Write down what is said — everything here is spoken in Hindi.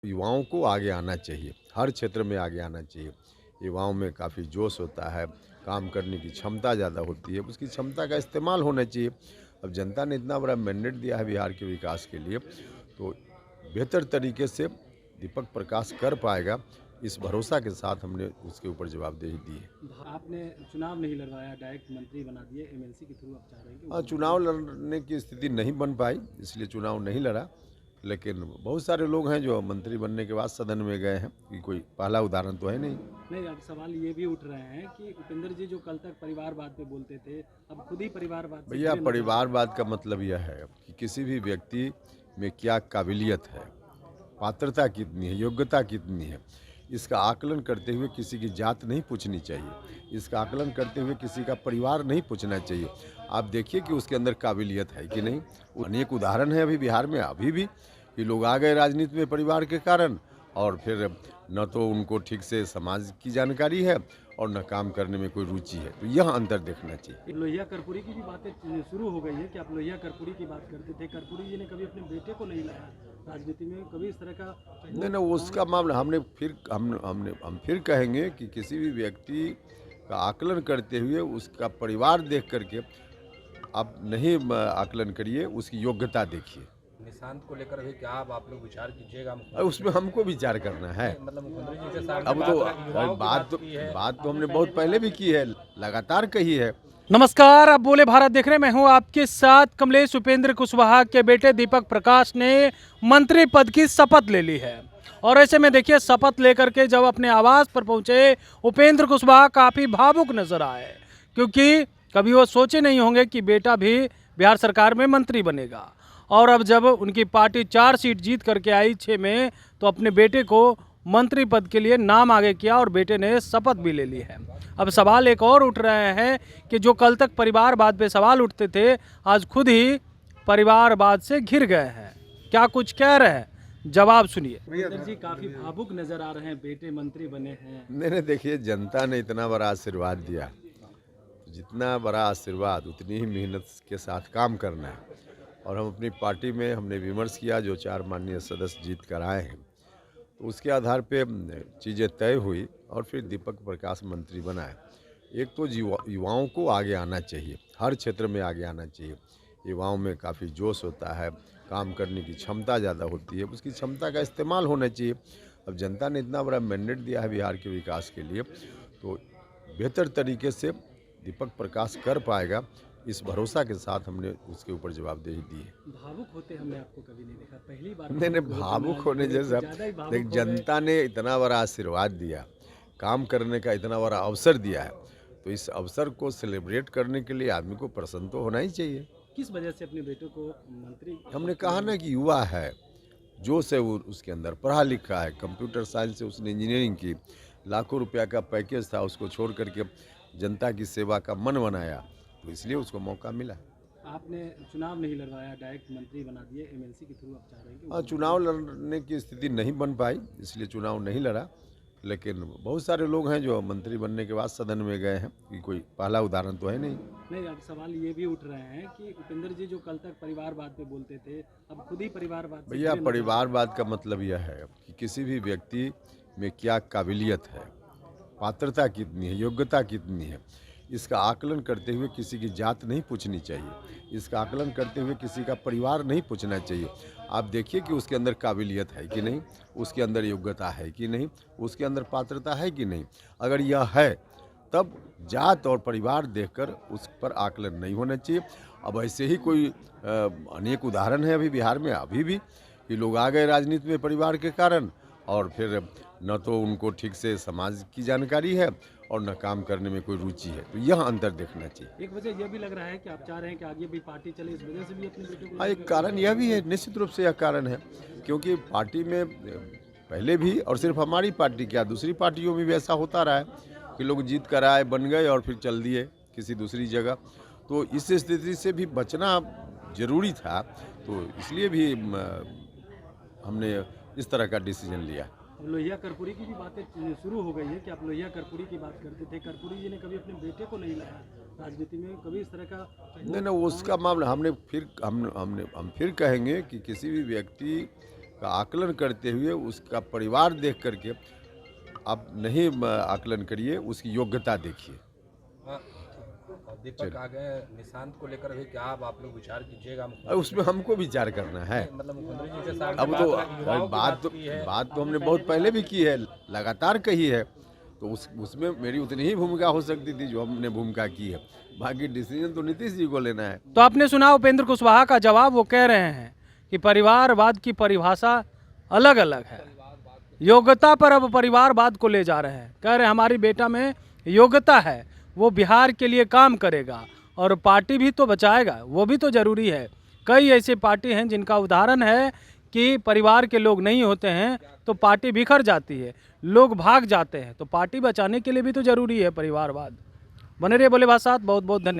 युवाओं को आगे आना चाहिए, हर क्षेत्र में आगे आना चाहिए। युवाओं में काफ़ी जोश होता है, काम करने की क्षमता ज़्यादा होती है, उसकी क्षमता का इस्तेमाल होना चाहिए। अब जनता ने इतना बड़ा मैंडेट दिया है बिहार के विकास के लिए, तो बेहतर तरीके से दीपक प्रकाश कर पाएगा, इस भरोसा के साथ हमने उसके ऊपर जवाबदेही दी है। आपने चुनाव नहीं लड़वाया, डायरेक्ट मंत्री बना दिए, एमएलसी के थ्रू आप चाह रहे हैं कि हाँ, चुनाव लड़ने की स्थिति नहीं बन पाई, इसलिए चुनाव नहीं लड़ा। लेकिन बहुत सारे लोग हैं जो मंत्री बनने के बाद सदन में गए हैं, कि कोई पहला उदाहरण तो है नहीं। नहीं, अब सवाल ये भी उठ रहे हैं कि उपेंद्र जी जो कल तक परिवारवाद पे बोलते थे, अब खुद ही परिवारवाद से भैया, घिरे नजर आ रहे परिवारवाद का मतलब यह है कि किसी भी व्यक्ति में क्या काबिलियत है, पात्रता कितनी है, योग्यता कितनी है, इसका आकलन करते हुए किसी की जात नहीं पूछनी चाहिए। इसका आकलन करते हुए किसी का परिवार नहीं पूछना चाहिए। आप देखिए कि उसके अंदर काबिलियत है कि नहीं। अनेक उदाहरण है अभी बिहार में, अभी भी, कि लोग आ गए राजनीति में परिवार के कारण, और फिर न तो उनको ठीक से समाज की जानकारी है और न काम करने में कोई रुचि है। तो यह अंतर देखना चाहिए। हैं। लोहिया कर्पूरी की भी बातें शुरू हो गई है कि आप लोहिया कर्पूरी की बात करते थे, कर्पूरी जी ने कभी अपने बेटे को नहीं लाया राजनीति में, कभी इस तरह का नहीं नहीं, उसका मामला हम फिर कहेंगे कि किसी भी व्यक्ति का आकलन करते हुए उसका परिवार देख करके आप नहीं आकलन करिए, उसकी योग्यता देखिए। निशांत को लेकर भी क्या आप लोग विचार कीजिएगा? और उसमें हमको विचार करना है। मतलब मुख्यमंत्री जी के सामने अब तो युवाओं की बात तो की है। बात तो हमने बहुत पहले भी की है, लगातार कही है। नमस्कार, आप बोले भारत देख रहे हैं। मैं हूं आपके साथ कमलेश। उपेंद्र कुशवाहा के बेटे दीपक प्रकाश ने मंत्री पद की शपथ ले ली है, और ऐसे में देखिए, शपथ लेकर के जब अपने आवास पर पहुंचे, उपेंद्र कुशवाहा काफ़ी भावुक नजर आए, क्योंकि कभी वो सोचे नहीं होंगे कि बेटा भी बिहार सरकार में मंत्री बनेगा। और अब जब उनकी पार्टी 4 सीट जीत करके आई 6 में, तो अपने बेटे को मंत्री पद के लिए नाम आगे किया और बेटे ने शपथ भी ले ली है। अब सवाल एक और उठ रहे हैं कि जो कल तक परिवारवाद पे सवाल उठते थे, आज खुद ही परिवारवाद से घिर गए हैं। क्या कुछ कह रहे हैं, जवाब सुनिए। उपेंद्र जी काफी भावुक नजर आ रहे हैं, बेटे मंत्री बने हैं। नहीं, देखिए, जनता ने इतना बड़ा आशीर्वाद दिया, जितना बड़ा आशीर्वाद उतनी ही मेहनत के साथ काम करना है। और हम अपनी पार्टी में हमने विमर्श किया, जो 4 माननीय सदस्य जीत कर आए हैं, तो उसके आधार पे चीज़ें तय हुई और फिर दीपक प्रकाश मंत्री बनाए। एक तो युवाओं को आगे आना चाहिए, हर क्षेत्र में आगे आना चाहिए। युवाओं में काफ़ी जोश होता है, काम करने की क्षमता ज़्यादा होती है, उसकी क्षमता का इस्तेमाल होना चाहिए। अब जनता ने इतना बड़ा मैंडेट दिया है बिहार के विकास के लिए, तो बेहतर तरीके से दीपक प्रकाश कर पाएगा, इस भरोसा के साथ हमने उसके ऊपर जवाबदेही दी है। भावुक होते हमने आपको कभी नहीं देखा, पहली बार नहीं, भावुक होने जैसा, ज्यादा ही भावुक देख, हो गए। जनता ने इतना बड़ा आशीर्वाद दिया, काम करने का इतना बड़ा अवसर दिया है, तो इस अवसर को सेलिब्रेट करने के लिए आदमी को प्रसन्न तो होना ही चाहिए। किस वजह से अपने बेटे को मंत्री? हमने कहा ना कि युवा है, जोश है, वो उसके अंदर पढ़ा लिखा है, कंप्यूटर साइंस से उसने इंजीनियरिंग की, लाखों रुपया का पैकेज था, उसको छोड़ करके जनता की सेवा का मन बनाया, तो इसलिए उसको मौका मिला। आपने चुनाव नहीं लड़वाया, डायरेक्ट मंत्री बना दिए, एमएलसी के थ्रू आप चाह रहे हैं हाँ, कि चुनाव लड़ने की स्थिति नहीं बन पाई, इसलिए चुनाव नहीं लड़ा। लेकिन बहुत सारे लोग हैं जो मंत्री बनने के बाद सदन में गए हैं, कि कोई पहला उदाहरण तो है नहीं। नहीं, अब सवाल ये भी उठ रहे हैं कि उपेंद्र जी जो कल तक परिवारवाद पे बोलते थे, अब खुद ही परिवारवाद से भैया, घिरे नजर आ रहे हैं। परिवारवाद का मतलब यह है कि किसी भी व्यक्ति में क्या काबिलियत है, पात्रता कितनी है, योग्यता कितनी है, इसका आकलन करते हुए किसी की जात नहीं पूछनी चाहिए। इसका आकलन करते हुए किसी का परिवार नहीं पूछना चाहिए। आप देखिए कि उसके अंदर काबिलियत है कि नहीं, उसके अंदर योग्यता है कि नहीं, उसके अंदर पात्रता है कि नहीं। अगर यह है, तब जात और परिवार देखकर उस पर आकलन नहीं होना चाहिए। अब ऐसे ही कोई अनेक उदाहरण है अभी बिहार में, अभी भी, कि लोग आ गए राजनीति में परिवार के कारण, और फिर न तो उनको ठीक से समाज की जानकारी है और न काम करने में कोई रुचि है। तो यह अंतर देखना चाहिए। एक वजह यह भी लग रहा है कि आप चाह रहे हैं कि आगे भी पार्टी चले, इस वजह से भी अपने बेटे को हाँ, एक कारण यह भी है, निश्चित रूप से यह कारण है, क्योंकि पार्टी में पहले भी, और सिर्फ हमारी पार्टी क्या, दूसरी पार्टियों में भी ऐसा होता रहा है कि लोग जीत कर आए, बन गए और फिर चल दिए किसी दूसरी जगह। तो इस स्थिति से भी बचना जरूरी था, तो इसलिए भी हमने इस तरह का डिसीजन लिया। अब लोहिया कर्पूरी की भी बातें शुरू हो गई है कि आप लोहिया कर्पूरी की बात करते थे, कर्पूरी जी ने कभी अपने बेटे को नहीं लाया राजनीति में, कभी इस तरह का नहीं, उसका मामला हम फिर कहेंगे कि किसी भी व्यक्ति का आकलन करते हुए उसका परिवार देख करके आप नहीं आकलन करिए, उसकी योग्यता देखिए। हाँ, दीपक आ गए, निशांत को लेकर भी क्या आप लोग विचार कीजिएगा? और उसमें हमको विचार करना है। मतलब मुख्यमंत्री जी के सामने अब तो युवाओं की बात की है। तो हमने बहुत पहले भी की है, लगातार कही है, तो उसमें मेरी उतनी ही भूमिका हो सकती थी जो हमने भूमिका की है। बाकी डिसीजन तो नीतीश जी को लेना है। तो आपने सुना उपेंद्र कुशवाहा का जवाब, वो कह रहे हैं कि परिवारवाद की परिभाषा अलग अलग है, योग्यता पर अब परिवारवाद को ले जा रहे हैं। कह रहे हैं हमारी बेटा में योग्यता है, वो बिहार के लिए काम करेगा और पार्टी भी तो बचाएगा, वो भी तो जरूरी है। कई ऐसे पार्टी हैं जिनका उदाहरण है कि परिवार के लोग नहीं होते हैं तो पार्टी बिखर जाती है, लोग भाग जाते हैं, तो पार्टी बचाने के लिए भी तो जरूरी है परिवारवाद। बने रहिए बोले भाई साहब, बहुत बहुत धन्यवाद।